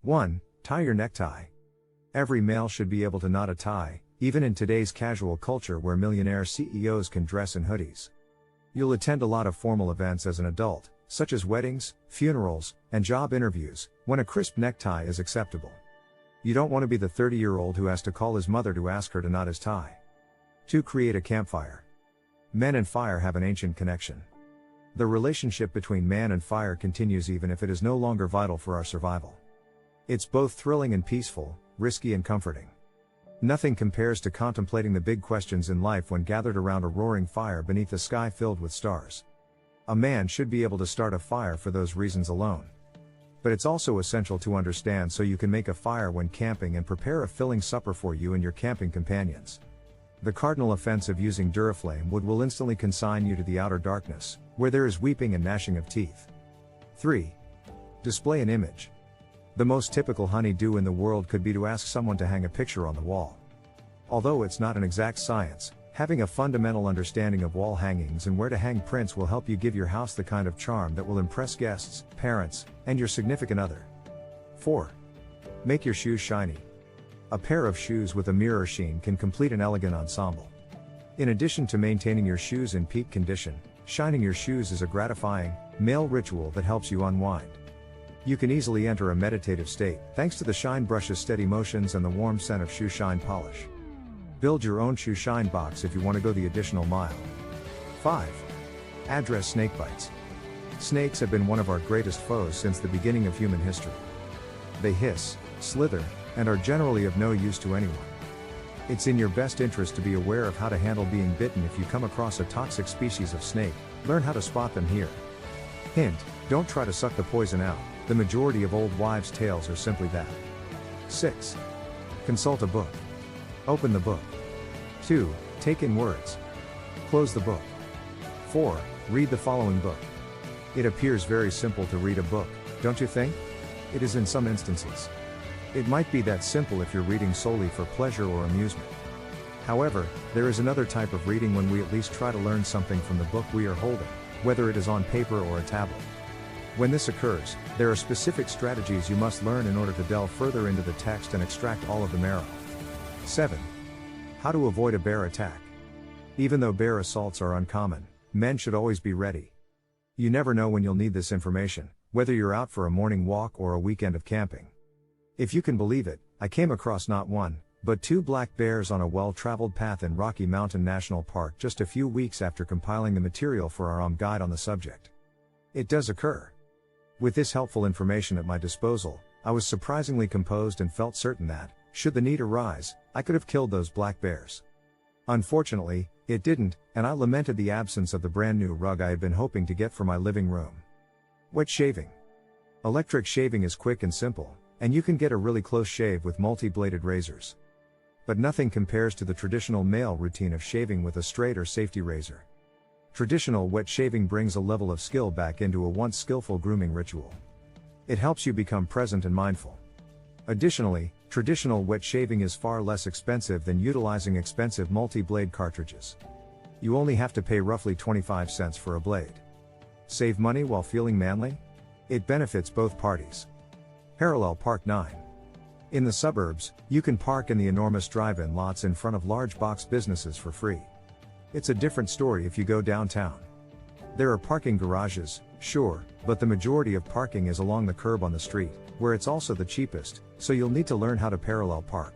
1. Tie your necktie. Every male should be able to knot a tie, even in today's casual culture where millionaire CEOs can dress in hoodies. You'll attend a lot of formal events as an adult, such as weddings, funerals, and job interviews, when a crisp necktie is acceptable. You don't want to be the 30-year-old who has to call his mother to ask her to knot his tie. 2. Create a campfire. Men and fire have an ancient connection. The relationship between man and fire continues even if it is no longer vital for our survival. It's both thrilling and peaceful, risky and comforting. Nothing compares to contemplating the big questions in life when gathered around a roaring fire beneath a sky filled with stars. A man should be able to start a fire for those reasons alone. But it's also essential to understand so you can make a fire when camping and prepare a filling supper for you and your camping companions. The cardinal offense of using Duraflame wood will instantly consign you to the outer darkness, where there is weeping and gnashing of teeth. 3. Display an image. The most typical honey-do in the world could be to ask someone to hang a picture on the wall. Although it's not an exact science, having a fundamental understanding of wall hangings and where to hang prints will help you give your house the kind of charm that will impress guests, parents, and your significant other. 4. Make your shoes shiny. A pair of shoes with a mirror sheen can complete an elegant ensemble. In addition to maintaining your shoes in peak condition, shining your shoes is a gratifying, male ritual that helps you unwind. You can easily enter a meditative state, thanks to the shine brush's steady motions and the warm scent of shoe shine polish. Build your own shoe shine box if you want to go the additional mile. 5. Address snake bites. Snakes have been one of our greatest foes since the beginning of human history. They hiss, slither, and are generally of no use to anyone. It's in your best interest to be aware of how to handle being bitten if you come across a toxic species of snake. Learn how to spot them here. Hint: don't try to suck the poison out. The majority of old wives' tales are simply that. 6. Consult a book. Open the book. 2. Take in words. Close the book. 4. Read the following book. It appears very simple to read a book, don't you think? It is in some instances. It might be that simple if you're reading solely for pleasure or amusement. However, there is another type of reading when we at least try to learn something from the book we are holding, whether it is on paper or a tablet. When this occurs, there are specific strategies you must learn in order to delve further into the text and extract all of the marrow. 7. How to avoid a bear attack. Even though bear assaults are uncommon, men should always be ready. You never know when you'll need this information, whether you're out for a morning walk or a weekend of camping. If you can believe it, I came across not one, but 2 black bears on a well-traveled path in Rocky Mountain National Park just a few weeks after compiling the material for our guide on the subject. It does occur. With this helpful information at my disposal, I was surprisingly composed and felt certain that, should the need arise, I could have killed those black bears. Unfortunately, it didn't, and I lamented the absence of the brand new rug I had been hoping to get for my living room. Wet shaving. Electric shaving is quick and simple, and you can get a really close shave with multi-bladed razors. But nothing compares to the traditional male routine of shaving with a straight or safety razor. Traditional wet shaving brings a level of skill back into a once skillful grooming ritual. It helps you become present and mindful. Additionally, traditional wet shaving is far less expensive than utilizing expensive multi-blade cartridges. You only have to pay roughly 25 cents for a blade. Save money while feeling manly? It benefits both parties. Parallel park. 9. In the suburbs, you can park in the enormous drive-in lots in front of large box businesses for free. It's a different story if you go downtown. There are parking garages, sure, but the majority of parking is along the curb on the street, where it's also the cheapest, so you'll need to learn how to parallel park.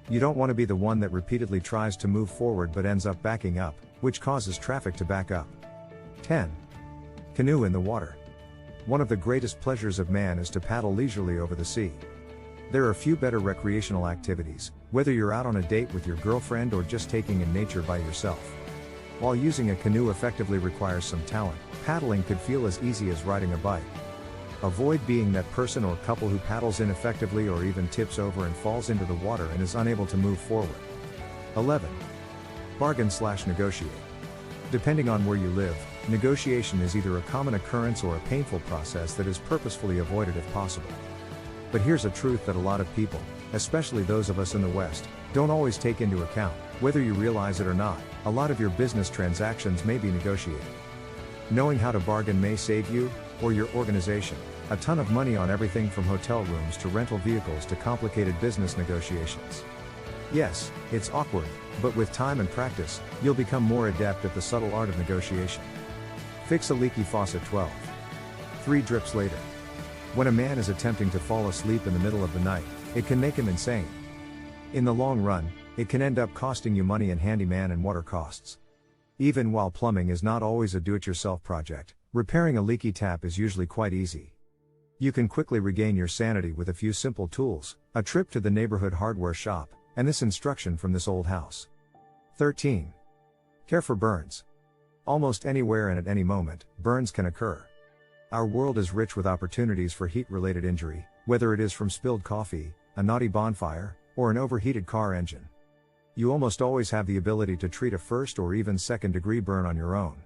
You don't want to be the one that repeatedly tries to move forward but ends up backing up, which causes traffic to back up. 10. Canoe in the water. One of the greatest pleasures of man is to paddle leisurely over the sea. There are few better recreational activities, whether you're out on a date with your girlfriend or just taking in nature by yourself. While using a canoe effectively requires some talent, paddling could feel as easy as riding a bike. Avoid being that person or couple who paddles ineffectively or even tips over and falls into the water and is unable to move forward. 11. Bargain/negotiate. Depending on where you live, negotiation is either a common occurrence or a painful process that is purposefully avoided if possible. But here's a truth that a lot of people, especially those of us in the West, don't always take into account. Whether you realize it or not, a lot of your business transactions may be negotiated. Knowing how to bargain may save you, or your organization, A ton of money on everything from hotel rooms to rental vehicles to complicated business negotiations. Yes, it's awkward, but with time and practice, you'll become more adept at the subtle art of negotiation. Fix a leaky faucet 12. 3 drips later. When a man is attempting to fall asleep in the middle of the night, it can make him insane. In the long run, it can end up costing you money in handyman and water costs. Even while plumbing is not always a do-it-yourself project, repairing a leaky tap is usually quite easy. You can quickly regain your sanity with a few simple tools, a trip to the neighborhood hardware shop, and this instruction from this old house. 13. Care for burns. Almost anywhere and at any moment, burns can occur. Our world is rich with opportunities for heat-related injury, whether it is from spilled coffee, a naughty bonfire, or an overheated car engine. You almost always have the ability to treat a first or even second-degree burn on your own.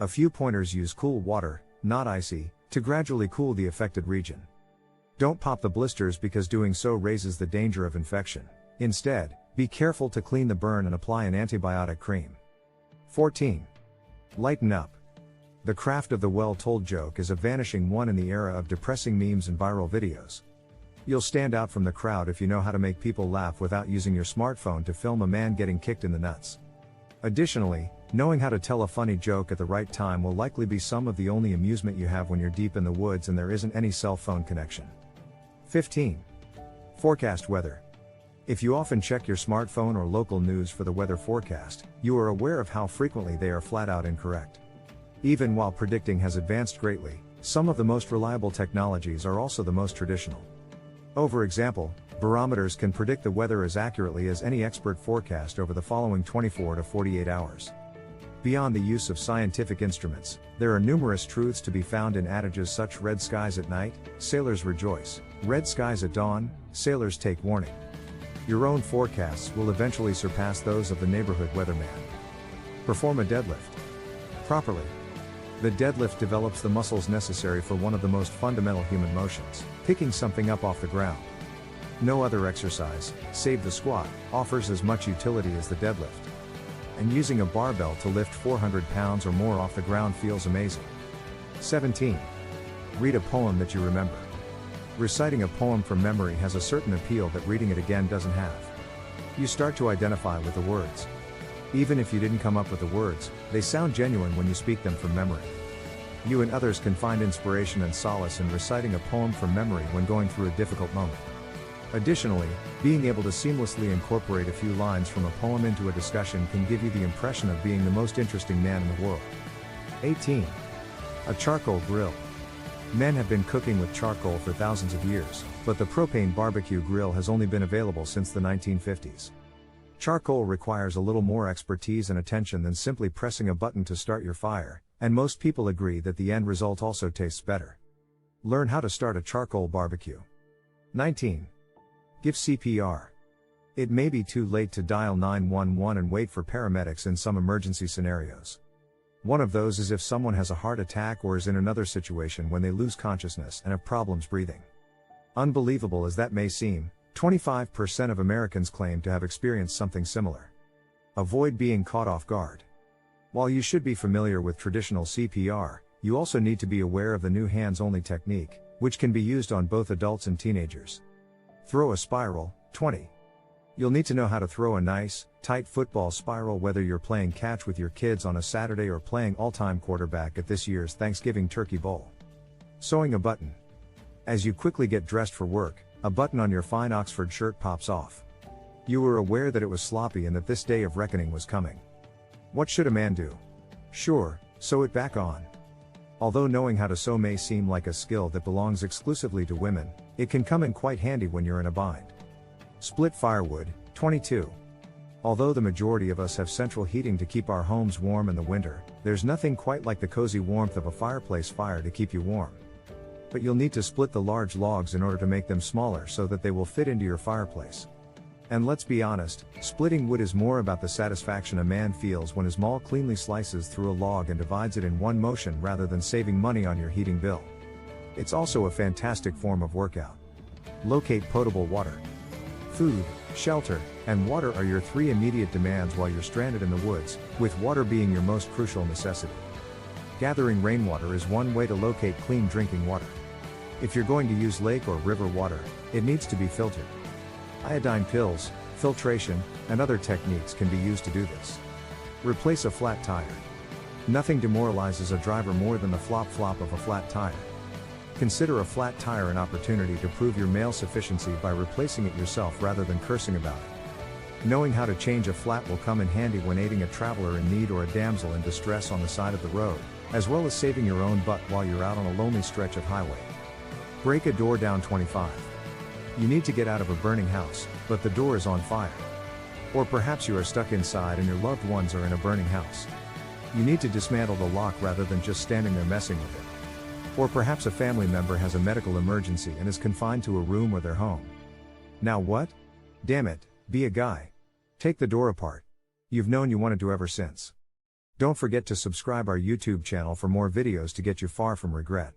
A few pointers: use cool water, not icy, to gradually cool the affected region. Don't pop the blisters because doing so raises the danger of infection. Instead, be careful to clean the burn and apply an antibiotic cream. 14. Lighten up. The craft of the well-told joke is a vanishing one in the era of depressing memes and viral videos. You'll stand out from the crowd if you know how to make people laugh without using your smartphone to film a man getting kicked in the nuts. Additionally, knowing how to tell a funny joke at the right time will likely be some of the only amusement you have when you're deep in the woods and there isn't any cell phone connection. 15. Forecast weather. If you often check your smartphone or local news for the weather forecast, you are aware of how frequently they are flat out incorrect. Even while predicting has advanced greatly, some of the most reliable technologies are also the most traditional. For example, barometers can predict the weather as accurately as any expert forecast over the following 24 to 48 hours. Beyond the use of scientific instruments, there are numerous truths to be found in adages such: red skies at night, sailors rejoice; red skies at dawn, sailors take warning. Your own forecasts will eventually surpass those of the neighborhood weatherman. Perform a deadlift properly. The deadlift develops the muscles necessary for one of the most fundamental human motions, picking something up off the ground. No other exercise, save the squat, offers as much utility as the deadlift. And using a barbell to lift 400 pounds or more off the ground feels amazing. 17. Read a poem that you remember. Reciting a poem from memory has a certain appeal that reading it again doesn't have. You start to identify with the words. Even if you didn't come up with the words, they sound genuine when you speak them from memory. You and others can find inspiration and solace in reciting a poem from memory when going through a difficult moment. Additionally, being able to seamlessly incorporate a few lines from a poem into a discussion can give you the impression of being the most interesting man in the world. 18. A charcoal grill. Men have been cooking with charcoal for thousands of years, but the propane barbecue grill has only been available since the 1950s. Charcoal requires a little more expertise and attention than simply pressing a button to start your fire, and most people agree that the end result also tastes better. Learn how to start a charcoal barbecue. 19. Give CPR. It may be too late to dial 911 and wait for paramedics in some emergency scenarios. One of those is if someone has a heart attack or is in another situation when they lose consciousness and have problems breathing. Unbelievable as that may seem, 25% of Americans claim to have experienced something similar. Avoid being caught off guard. While you should be familiar with traditional CPR, you also need to be aware of the new hands-only technique, which can be used on both adults and teenagers. Throw a spiral. 20. You'll need to know how to throw a nice, tight football spiral whether you're playing catch with your kids on a Saturday or playing all-time quarterback at this year's Thanksgiving Turkey Bowl. Sewing a button. As you quickly get dressed for work, a button on your fine Oxford shirt pops off. You were aware that it was sloppy and that this day of reckoning was coming. What should a man do? Sure, sew it back on. Although knowing how to sew may seem like a skill that belongs exclusively to women, it can come in quite handy when you're in a bind. Split firewood. 22. Although the majority of us have central heating to keep our homes warm in the winter, there's nothing quite like the cozy warmth of a fireplace fire to keep you warm. But you'll need to split the large logs in order to make them smaller so that they will fit into your fireplace. And let's be honest, splitting wood is more about the satisfaction a man feels when his maul cleanly slices through a log and divides it in one motion rather than saving money on your heating bill. It's also a fantastic form of workout. Locate potable water. Food, shelter, and water are your 3 immediate demands while you're stranded in the woods, with water being your most crucial necessity. Gathering rainwater is one way to locate clean drinking water. If you're going to use lake or river water, it needs to be filtered. Iodine pills, filtration, and other techniques can be used to do this. Replace a flat tire. Nothing demoralizes a driver more than the flop-flop of a flat tire. Consider a flat tire an opportunity to prove your male sufficiency by replacing it yourself rather than cursing about it. Knowing how to change a flat will come in handy when aiding a traveler in need or a damsel in distress on the side of the road, as well as saving your own butt while you're out on a lonely stretch of highway. Break a door down 25. You need to get out of a burning house, but the door is on fire. Or perhaps you are stuck inside and your loved ones are in a burning house. You need to dismantle the lock rather than just standing there messing with it. Or perhaps a family member has a medical emergency and is confined to a room or their home. Now what? Damn it, be a guy. Take the door apart. You've known you wanted to ever since. Don't forget to subscribe our YouTube channel for more videos to get you far from regret.